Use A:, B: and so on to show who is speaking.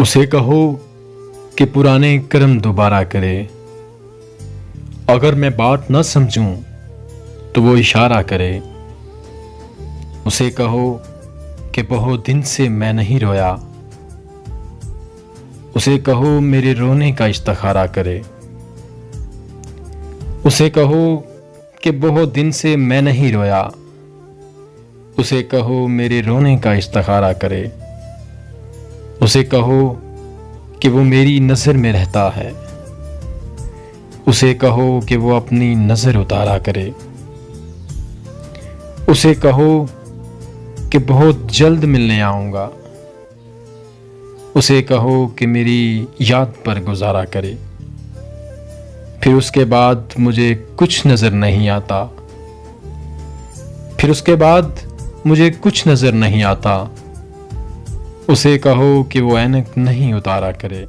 A: اسے کہو کہ پرانے کرم دوبارہ کرے، اگر میں بات نہ سمجھوں تو وہ اشارہ کرے۔ اسے کہو کہ بہت دن سے میں نہیں رویا، اسے کہو میرے رونے کا استخارہ کرے۔ اسے کہو کہ بہت دن سے میں نہیں رویا، اسے کہو میرے رونے کا استخارہ کرے۔ اسے کہو کہ وہ میری نظر میں رہتا ہے، اسے کہو کہ وہ اپنی نظر اتارا کرے۔ اسے کہو کہ بہت جلد ملنے آؤں گا، اسے کہو کہ میری یاد پر گزارا کرے۔ پھر اس کے بعد مجھے کچھ نظر نہیں آتا، پھر اس کے بعد مجھے کچھ نظر نہیں آتا، اسے کہو کہ وہ اینک نہیں اتارا کرے۔